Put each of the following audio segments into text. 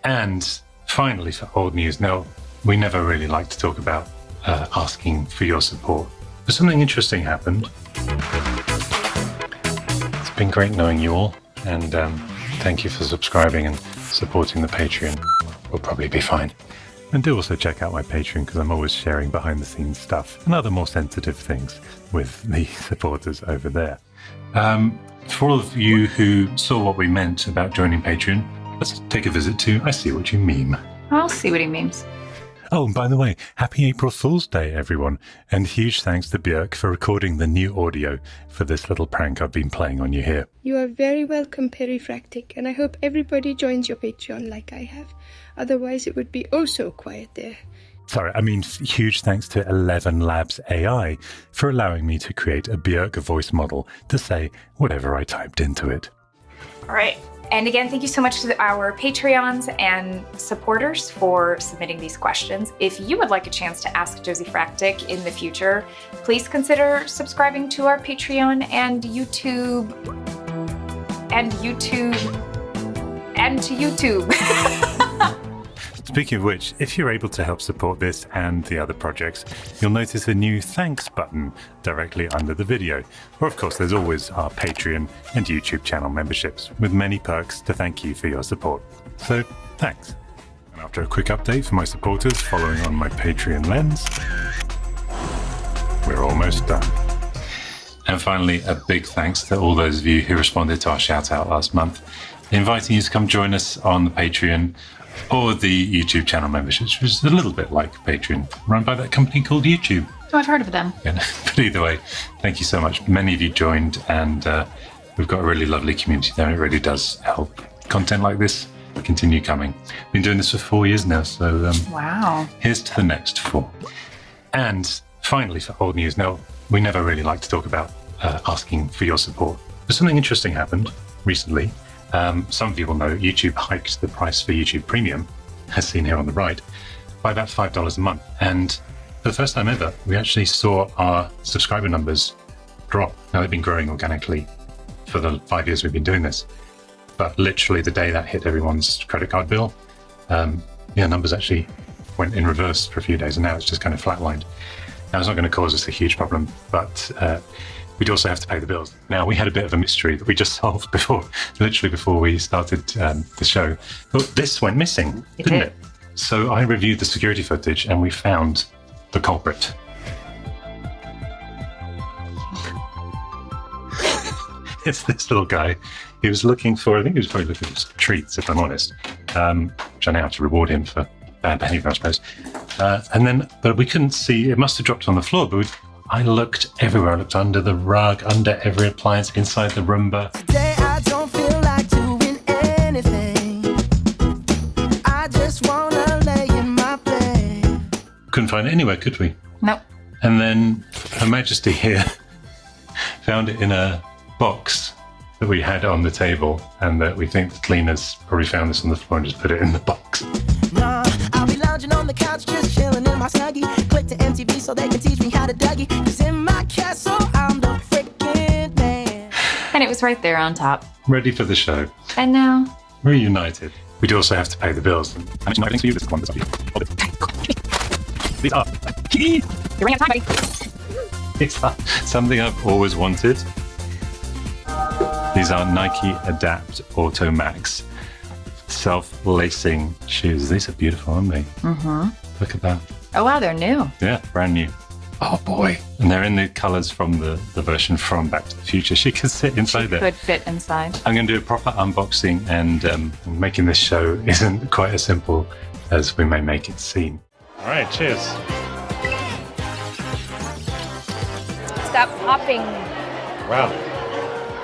And finally, for old news, now, we never really like to talk about asking for your support, but something interesting happened. It's been great knowing you all, and thank you for subscribing and supporting the Patreon. We'll probably be fine. And do also check out my Patreon, because I'm always sharing behind-the-scenes stuff and other more sensitive things with the supporters over there. For all of you who saw what we meant about joining Patreon, let's take a visit to I See What You Meme. I'll see what he memes. Oh, and by the way, happy April Fool's Day, everyone. And huge thanks to Björk for recording the new audio for this little prank I've been playing on you here. You are very welcome, Phoneyfractic, and I hope everybody joins your Patreon like I have. Otherwise, it would be oh so quiet there. Sorry, I mean huge thanks to 11 Labs AI for allowing me to create a Björk voice model to say whatever I typed into it. All right. And again, thank you so much to our Patreons and supporters for submitting these questions. If you would like a chance to ask Josie Fractic in the future, please consider subscribing to our Patreon and YouTube. Speaking of which, if you're able to help support this and the other projects, you'll notice a new thanks button directly under the video. Or of course, there's always our Patreon and YouTube channel memberships with many perks to thank you for your support. So, thanks. And after a quick update for my supporters following on my Patreon lens, we're almost done. And finally, a big thanks to all those of you who responded to our shout out last month, inviting you to come join us on the Patreon or the YouTube channel memberships, which is a little bit like Patreon, run by that company called YouTube. Oh, I've heard of them. But either way, thank you so much. Many of you joined, and we've got a really lovely community there. It really does help content like this continue coming. Been doing this for 4 years now, so wow. Here's to the next 4. And finally, for old news, now, we never really like to talk about asking for your support, but something interesting happened recently. Some of you will know YouTube hiked the price for YouTube Premium, as seen here on the right, by about $5 a month. And for the first time ever, we actually saw our subscriber numbers drop. Now, they've been growing organically for the 5 years we've been doing this. But literally the day that hit everyone's credit card bill, numbers actually went in reverse for a few days, and now it's just kind of flatlined. Now, it's not going to cause us a huge problem, but we'd also have to pay the bills. Now, we had a bit of a mystery that we just solved literally before we started the show. But this went missing, didn't it? So I reviewed the security footage and we found the culprit. It's this little guy. He was looking for, I think he was probably looking for some treats, if I'm honest, which I now have to reward him for bad behavior, I suppose. But we couldn't see, it must have dropped on the floor, but I looked everywhere. I looked under the rug, under every appliance, inside the Roomba. Today I don't feel like doing anything. I just wanna lay in my bed. Couldn't find it anywhere, could we? Nope. And then Her Majesty here found it in a box that we had on the table, and that we think the cleaners probably found this on the floor and just put it in the box. Nah, I'll be lounging on the couch, just chilling in my Snuggie. Click to MTV so they can teach me how to Dougie. 'Cause in my castle, I'm the freaking man. And it was right there on top. Ready for the show. And now, Reunited. We do also have to pay the bills. I mentioned everything to you. This is one. These are you're running out of time, buddy. These are something I've always wanted. These are Nike Adapt Auto Max self-lacing shoes. These are beautiful, aren't they? Mm-hmm. Look at that. Oh, wow, they're new. Yeah, brand new. Oh, boy. And they're in the colours from the version from Back to the Future. She could sit inside there. Could fit inside. I'm going to do a proper unboxing, and making this show isn't quite as simple as we may make it seem. All right, cheers. Stop popping. Wow.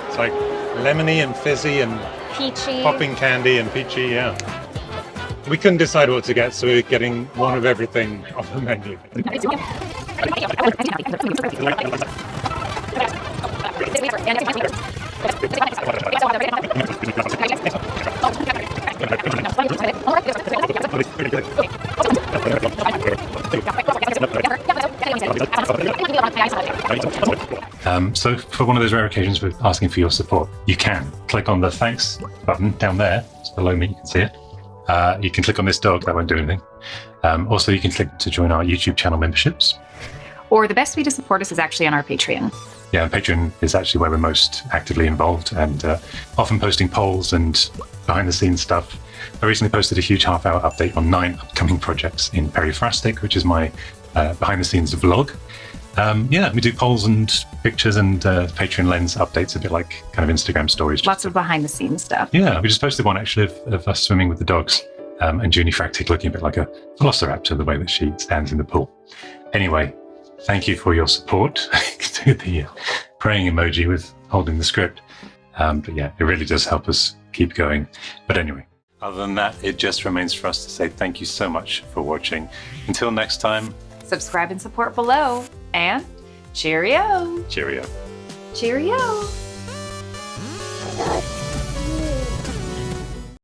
It's like lemony and fizzy and Peachy. popping candy and peachy, yeah. We couldn't decide what to get, so we're getting one of everything off the menu. So for one of those rare occasions with asking for your support, you can click on the thanks button down there. It's below me, you can see it. You can click on this dog, that won't do anything. Also, you can click to join our YouTube channel memberships. Or the best way to support us is actually on our Patreon. Yeah, and Patreon is actually where we're most actively involved and often posting polls and behind-the-scenes stuff. I recently posted a huge half-hour update on 9 upcoming projects in Phoneyfractic, which is my behind-the-scenes vlog. We do polls and pictures and Patreon lens updates, a bit like kind of Instagram stories. Lots of behind-the-scenes stuff. Yeah, we just posted one actually of us swimming with the dogs and Junie Fractic looking a bit like a velociraptor, the way that she stands in the pool. Anyway, thank you for your support. Do the praying emoji with holding the script. But yeah, it really does help us keep going. But anyway, other than that, it just remains for us to say thank you so much for watching. Until next time, Subscribe and support below. And cheerio. cheerio. Cheerio.